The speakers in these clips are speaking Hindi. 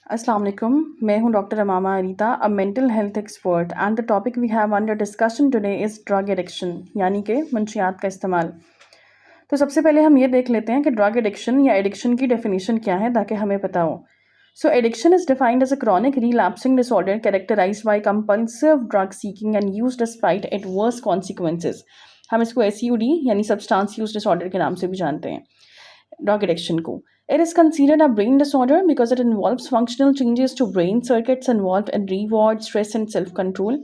अस्सलाम वालेकुम। मैं हूं doctor Amama Areeta, a mental health expert and the topic we have under discussion today is drug addiction यानी कि मंशियात का इस्तेमाल। तो सबसे पहले हम ये देख लेते हैं कि ड्रग एडिक्शन या एडिक्शन की डेफिनेशन क्या है ताकि हमें पता हो। So addiction is defined as a chronic relapsing disorder characterised by compulsive drug seeking and use despite adverse consequences. हम इसको एसयूडी यानी सब्सटेंस यूज डिसऑर्डर के नाम से भी जानते हैं drug addiction को. It is considered a brain disorder because it involves functional changes to brain circuits involved in reward, stress, and self-control.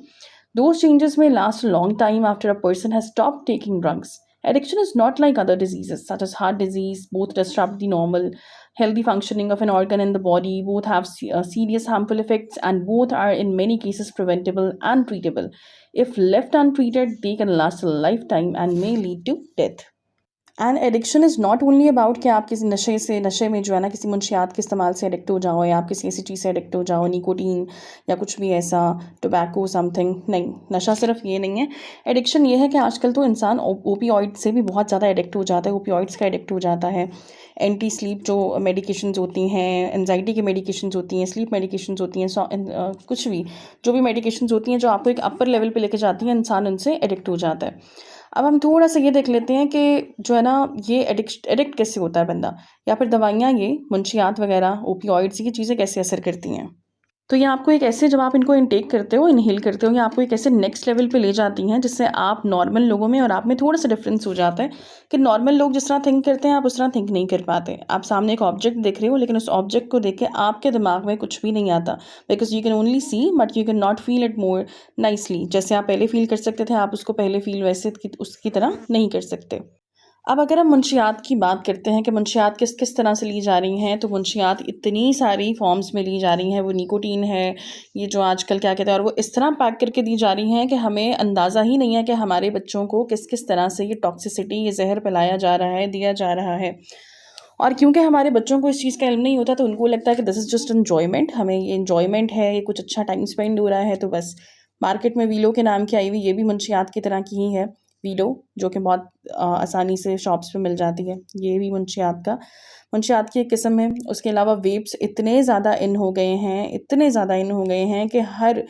Those changes may last a long time after a person has stopped taking drugs. Addiction is not like other diseases such as heart disease, both disrupt the normal, healthy functioning of an organ in the body, both have serious harmful effects, and both are in many cases preventable and treatable. If left untreated, they can last a lifetime and may lead to death. And addiction is not only about कि आप किसी नशे में जो है ना किसी मुंशियात के इस्तेमाल से एडिक्ट हो जाओ या आप किसी ऐसी चीज़ से एडिक्ट हो जाओ, निकोटीन या कुछ भी ऐसा, टोबैको समथिंग। नहीं, नशा सिर्फ ये नहीं है। एडिक्शन ये है कि आजकल तो इंसान ओपियोइड से भी बहुत ज़्यादा एडिक्ट हो जाता है, ओपियोइड्स का एडिक्ट हो जाता है। एंटी स्लीप जो मेडिकेशंस होती हैं, एनजाइटी की मेडिकेशंस होती हैं, स्लीप मेडिकेशंस होती हैं, कुछ भी जो भी मेडिकेशंस होती हैं जो आपको एक अपर लेवल पे लेके जाती हैं, इंसान उनसे एडिक्ट हो जाता है। अब हम थोड़ा-सा ये देख लेते हैं कि जो है ना ये एडिक्ट कैसे होता है बंदा, या फिर दवाइयाँ ये मुंशियात वग़ैरह, ओपियोइड्स ये चीज़ें कैसे असर करती हैं। तो ये आपको एक ऐसे जब आप इनको इनटेक करते हो, इन्हेल करते हो, ये आपको एक ऐसे नेक्स्ट लेवल पे ले जाती हैं जिससे आप नॉर्मल लोगों में और आप में थोड़ा-सा डिफरेंस हो जाता है कि नॉर्मल लोग जिस तरह थिंक करते हैं, आप उस तरह थिंक नहीं कर पाते। आप सामने एक ऑब्जेक्ट देख रहे हो, लेकिन उस ऑब्जेक्ट को देख के आपके दिमाग में कुछ भी नहीं आता, because you can only see but you can not feel it more nicely. जैसे आप पहले फ़ील कर सकते थे, आप उसको पहले फ़ील वैसे की उसकी तरह नहीं कर सकते। अब अगर हम मुंशियात की बात करते हैं कि मुंशियात किस किस तरह से ली जा रही हैं, तो मुंशियात इतनी सारी फ़ॉर्म्स में ली जा रही हैं। वो निकोटीन है, ये जो आजकल क्या कहते हैं, और वो इस तरह पैक करके दी जा रही हैं कि हमें अंदाज़ा ही नहीं है कि हमारे बच्चों को किस किस तरह से ये टॉक्सिसिटी, ये ज़हर पिलाया जा रहा है, दिया जा रहा है। और क्योंकि हमारे बच्चों को इस चीज़ का इल्म नहीं होता, तो उनको लगता है कि दिस इज़ जस्ट एन्जॉयमेंट, हमें ये एन्जॉयमेंट है, ये कुछ अच्छा टाइम स्पेंड हो रहा है, तो बस। मार्केट में वीलो के नाम की आई हुई, ये भी मुंशियात की तरह की ही है। वीलो जो कि बहुत आसानी से शॉप्स पे मिल जाती है, ये भी मुंशियात की एक किस्म है। उसके अलावा वेप्स इतने ज़्यादा इन हो गए हैं, इतने ज़्यादा इन हो गए हैं कि हर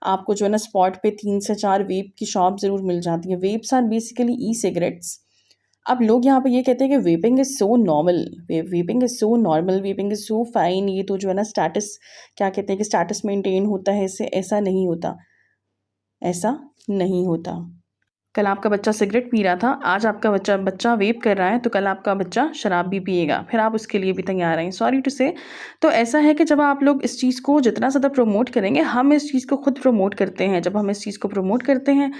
आपको जो है ना स्पॉट पे 3 से 4 वेप की शॉप ज़रूर मिल जाती है। वेप्स आर बेसिकली ई-सिगरेट्स। अब लोग यहाँ पे ये कहते हैं कि vaping is so normal, vaping is so normal, vaping is so fine, ये तो जो है ना स्टेटस, क्या कहते हैं कि स्टेटस मेंटेन होता है इससे। ऐसा नहीं होता, ऐसा नहीं होता। कल आपका बच्चा सिगरेट पी रहा था, आज आपका बच्चा बच्चा वेप कर रहा है, तो कल आपका बच्चा शराब भी पिएगा, फिर आप उसके लिए भी तैयार हैं, सॉरी टू से। तो ऐसा है कि जब आप लोग इस चीज़ को जितना ज़्यादा प्रमोट करेंगे, हम इस चीज़ को खुद प्रमोट करते हैं, जब हम इस चीज़ को प्रमोट करते हैं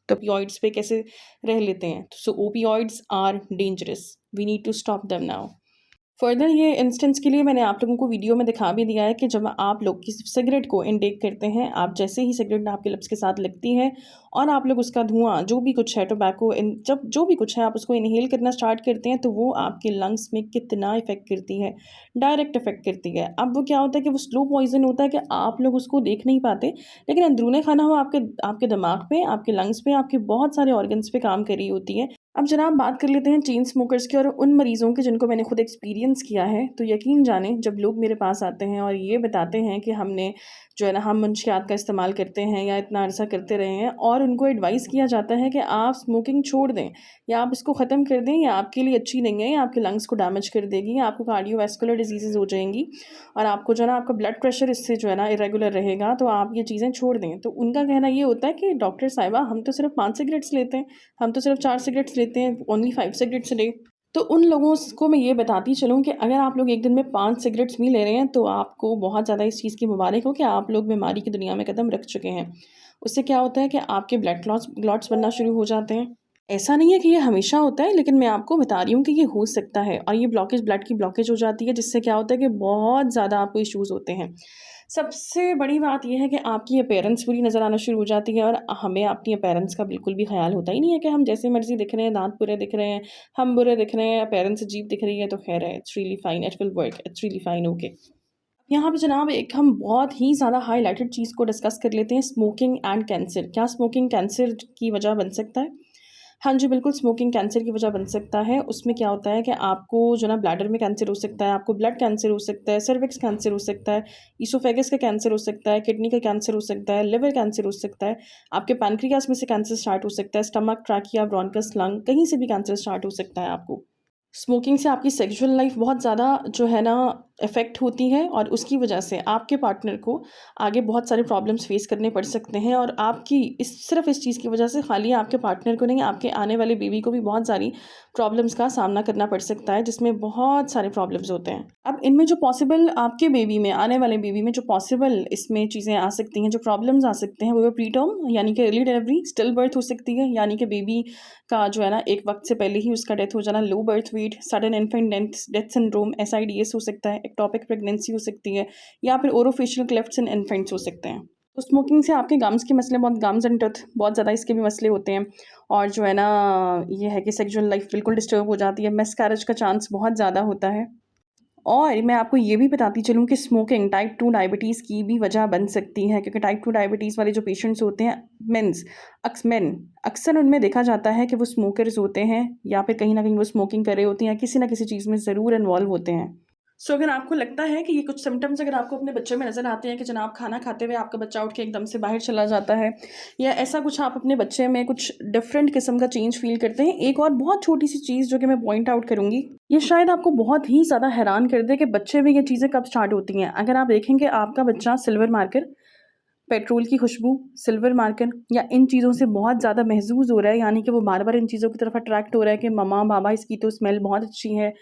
तो ओपियोइड्स पे कैसे रह लेते हैं। So opioids are dangerous, we need to stop them now. Further ये इंस्टेंस के लिए मैंने आप लोगों को वीडियो में दिखा भी दिया है कि जब आप लोग किसी सिगरेट को इनटेक करते हैं, आप जैसे ही सिगरेट आपके लिप्स के साथ लगती है और आप लोग उसका धुआं जो भी कुछ है, टोबैको इन जब जो भी कुछ है, आप उसको इनहेल करना स्टार्ट करते हैं, तो वो आपके लंग्स में कितना इफेक्ट करती है, डायरेक्ट इफेक्ट करती है। अब वो क्या होता है कि वो स्लो पॉइजन होता है कि आप लोग उसको देख नहीं पाते, लेकिन अंदरूनी खाना वो आपके आपके दिमाग पे, आपके लंग्स पे, आपके बहुत सारे ऑर्गन्स पे काम कर रही होती है। अब जनाब बात कर लेते हैं चेन स्मोकर्स की और उन मरीज़ों की जिनको मैंने खुद एक्सपीरियंस किया है। तो यकीन जानें, जब लोग मेरे पास आते हैं और ये बताते हैं कि हमने जो है ना हम मुंशियात का इस्तेमाल करते हैं या इतना अरसा करते रहे हैं, और उनको एडवाइस किया जाता है कि आप स्मोकिंग छोड़ दें या आप इसको ख़त्म कर दें, या आपके लिए अच्छी नहीं है, या आपके लंग्स को डैमेज कर देगी, या आपको कार्डियोवैस्कुलर डिजीज़ेज़ हो जाएंगी और आपको जो है ना आपका ब्लड प्रेशर इससे जो है ना इरेगुलर रहेगा, तो आप ये चीज़ें छोड़ दें। तो उनका कहना ये होता है कि डॉक्टर साहिबा, हम तो सिर्फ 5 सिगरेट्स लेते हैं, हम तो सिर्फ 4 सिगरेट्स लेते हैं, ओनली 5 सिगरेट्स अ डे। तो उन लोगों को मैं ये बताती चलूँ कि अगर आप लोग एक दिन में 5 सिगरेट्स भी ले रहे हैं, तो आपको बहुत ज़्यादा इस चीज़ की मुबारक हो कि आप लोग बीमारी की दुनिया में कदम रख चुके हैं। उससे क्या होता है कि आपके ब्लड क्लॉट्स बनना शुरू हो जाते हैं। ऐसा नहीं है कि ये हमेशा होता है, लेकिन मैं आपको बता रही हूँ कि ये हो सकता है, और ये ब्लॉकेज, ब्लड की ब्लॉकेज हो जाती है, जिससे क्या होता है कि बहुत ज़्यादा आपको इश्यूज़ होते हैं। सबसे बड़ी बात ये है कि आपकी अपीयरेंस बुरी नज़र आना शुरू हो जाती है, और हमें अपनी अपीयरेंस का बिल्कुल भी ख़्याल होता ही नहीं है कि हम जैसे मर्ज़ी दिख रहे हैं, दाँत बुरे दिख रहे हैं, हम बुरे दिख रहे हैं, अपीयरेंस अजीब दिख रही है, तो ख़ैर है, it's really fine, it will work, it's really fine, okay. यहाँ पे जनाब एक हम बहुत ही ज़्यादा हाइलाइटेड चीज़ को डिस्कस कर लेते हैं, स्मोकिंग एंड कैंसर। क्या स्मोकिंग कैंसर की वजह बन सकता है? हाँ जी, बिल्कुल स्मोकिंग कैंसर की वजह बन सकता है। उसमें क्या होता है कि आपको जो ना ब्लैडर में कैंसर हो सकता है, आपको ब्लड कैंसर हो सकता है, सर्विक्स कैंसर हो सकता है, ईसोफेगस का कैंसर हो सकता है, किडनी का कैंसर हो सकता है, लिवर कैंसर हो सकता है, आपके पैनक्रियास में से कैंसर स्टार्ट हो सकता है, स्टमक, ट्रैकिया, ब्रोंकस, लंग, कहीं से भी कैंसर स्टार्ट हो सकता है आपको। स्मोकिंग से आपकी सेक्सुअल लाइफ बहुत ज़्यादा जो है ना इफ़ेक्ट होती है और उसकी वजह से आपके पार्टनर को आगे बहुत सारे प्रॉब्लम्स फेस करने पड़ सकते हैं और आपकी सिर्फ इस चीज़ की वजह से खाली आपके पार्टनर को नहीं, आपके आने वाले बेबी को भी बहुत सारी प्रॉब्लम्स का सामना करना पड़ सकता है, जिसमें बहुत सारे प्रॉब्लम्स होते हैं। अब इनमें जो पॉसिबल आपके बेबी में, आने वाले बेबी में जो पॉसिबल इसमें चीज़ें आ सकती हैं, जो प्रॉब्लम्स आ सकते हैं, वो प्री टर्म यानी कि अर्ली डिलीवरी, स्टिल बर्थ हो सकती है, यानी कि बेबी का जो है ना एक वक्त से पहले ही उसका डेथ हो जाना, low birth weight, sudden infant death syndrome, SIDS हो सकता है, एक्टोपिक प्रेगनेंसी हो सकती है, या फिर ओरोफेशियल क्लेफ्ट्स इन इन्फेंट्स हो सकते हैं। तो स्मोकिंग से आपके गम्स के मसले, बहुत गम्स एंड टथ, बहुत ज़्यादा इसके भी मसले होते हैं और जो है ना ये है कि सेक्सुअल लाइफ बिल्कुल डिस्टर्ब हो जाती है, मिसकैरेज का चांस बहुत ज़्यादा होता है। और मैं आपको ये भी बताती चलूँ कि स्मोकिंग टाइप 2 डायबिटीज़ की भी वजह बन सकती है, क्योंकि टाइप 2 डायबिटीज़ वाले जो पेशेंट्स होते हैं, मेन अक्सर उनमें देखा जाता है कि वो स्मोकर्स होते हैं या फिर कहीं न कहीं वो स्मोकिंग कर रहे होते हैं या किसी न किसी चीज़ में ज़रूर इन्वॉल्व होते हैं। सो अगर आपको लगता है कि ये कुछ सिम्पटम्स अगर आपको अपने बच्चे में नज़र आते हैं कि जनाब खाना खाते हुए आपका बच्चा उठ के एकदम से बाहर चला जाता है, या ऐसा कुछ आप अपने बच्चे में कुछ डिफरेंट किस्म का चेंज फ़ील करते हैं, एक और बहुत छोटी सी चीज़ जो कि मैं पॉइंट आउट करूँगी, ये शायद आपको बहुत ही ज़्यादा हैरान कर दे कि बच्चे में ये चीज़ें कब स्टार्ट होती हैं। अगर आप देखेंगे आपका बच्चा सिल्वर मार्कर, पेट्रोल की खुशबू, सिल्वर मार्कर या इन चीज़ों से बहुत ज़्यादा महज़ूज़ हो रहा है, यानी कि वो बार-बार इन चीज़ों की तरफ अट्रैक्ट हो रहा है कि मम्मा, पापा इसकी तो स्मेल बहुत अच्छी है,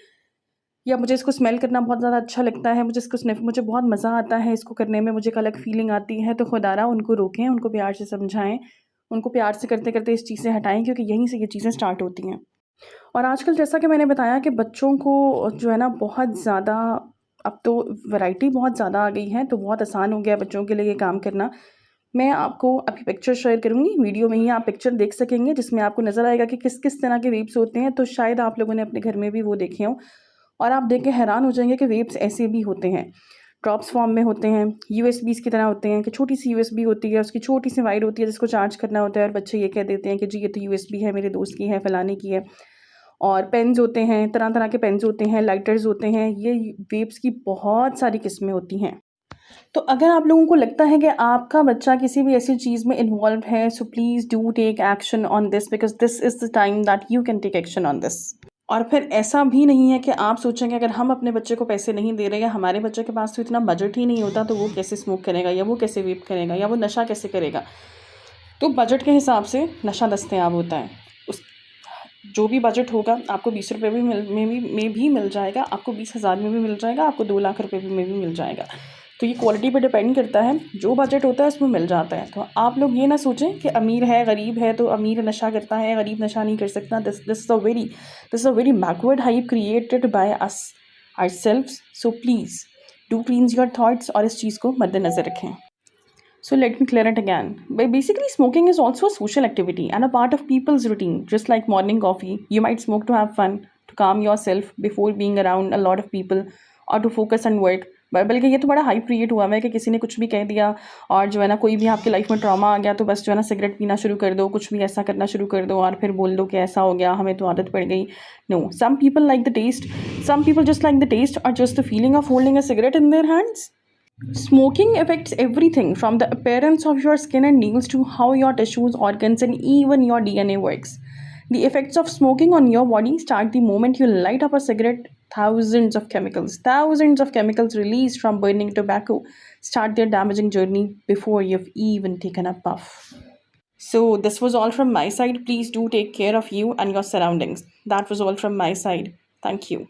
या मुझे इसको स्मेल करना बहुत ज़्यादा अच्छा लगता है, मुझे बहुत मज़ा आता है इसको करने में, मुझे एक अलग फ़ीलिंग आती है, तो खुदारा उनको रोकें, उनको प्यार से समझाएँ, उनको प्यार से करते-करते इस चीज़ से हटाएँ, क्योंकि यहीं से ये चीज़ें स्टार्ट होती हैं। और आजकल जैसा कि मैंने बताया कि बच्चों को जो है ना बहुत ज़्यादा, अब तो वैरायटी बहुत ज़्यादा आ गई है, तो बहुत आसान हो गया है बच्चों के लिए ये काम करना। मैं आपको अभी पिक्चर शेयर करूँगी, वीडियो में ही आप पिक्चर देख सकेंगे, जिसमें आपको नज़र आएगा कि किस-किस तरह के वेप्स होते हैं, तो शायद आप लोगों ने अपने घर में भी वो देखे हों और आप देख के हैरान हो जाएँगे कि वेप्स ऐसे भी होते हैं। ड्रॉप्स फॉर्म में होते हैं, यूएसबीज़ की तरह होते हैं कि छोटी-सी यूएसबी होती है, उसकी छोटी-सी वायर होती है जिसको चार्ज करना होता है और बच्चे ये कह देते हैं कि जी ये तो यूएसबी है, मेरे दोस्त की है, फलाने की है। और पेन्स होते हैं, तरह-तरह के पेन्स होते हैं, लाइटर्स होते हैं, ये वेप्स की बहुत सारी किस्में होती हैं। तो अगर आप लोगों को लगता है कि आपका बच्चा किसी भी ऐसी चीज़ में इन्वॉल्व है, so please do take action on this, because this is the time that you can take action on this. और फिर ऐसा भी नहीं है कि आप सोचेंगे अगर हम अपने बच्चे को पैसे नहीं दे रहे या हमारे बच्चे के पास तो इतना बजट ही नहीं होता, तो वो कैसे स्मोक करेगा या वो कैसे वेप करेगा या वो नशा कैसे करेगा। तो बजट के हिसाब से नशा दस्तयाब होता है। उस जो भी बजट होगा आपको ₹20 भी मिल जाएगा, आपको 20,000 में भी मिल जाएगा, आपको 2 लाख रुपए में भी मिल जाएगा। तो ये क्वालिटी पे डिपेंड करता है, जो बजट होता है उसमें मिल जाता है। तो आप लोग ये ना सोचें कि अमीर है, गरीब है तो अमीर नशा करता है, गरीब नशा नहीं कर सकता। This is a very backward hype created by us ourselves. So please do क्लींस your thoughts और इस चीज़ को मद्देनज़र रखें। So let me clear it again. Basically, smoking is also a social activity and a part of people's routine. Just like morning coffee, you might smoke to have fun, to calm yourself before being around a lot of people, or to focus on work. बल्कि ये तो बड़ा हाइप क्रिएट हुआ है कि किसी ने कुछ भी कह दिया और जो है ना कोई भी आपकी लाइफ में ट्रॉमा आ गया तो बस जो है ना सिगरेट पीना शुरू कर दो, कुछ भी ऐसा करना शुरू कर दो और फिर बोल दो कि ऐसा हो गया, हमें तो आदत पड़ गई। No, some people like the taste, some people just like the taste और just the feeling of holding a cigarette in their hands. Smoking affects everything from the appearance of your skin and nails to how your tissues, organs, and even your DNA works. The effects of smoking on your body start the moment you light up a cigarette. Thousands of chemicals released from burning tobacco start their damaging journey before you've even taken a puff. So, this was all from my side. Please do take care of you and your surroundings. That was all from my side. Thank you.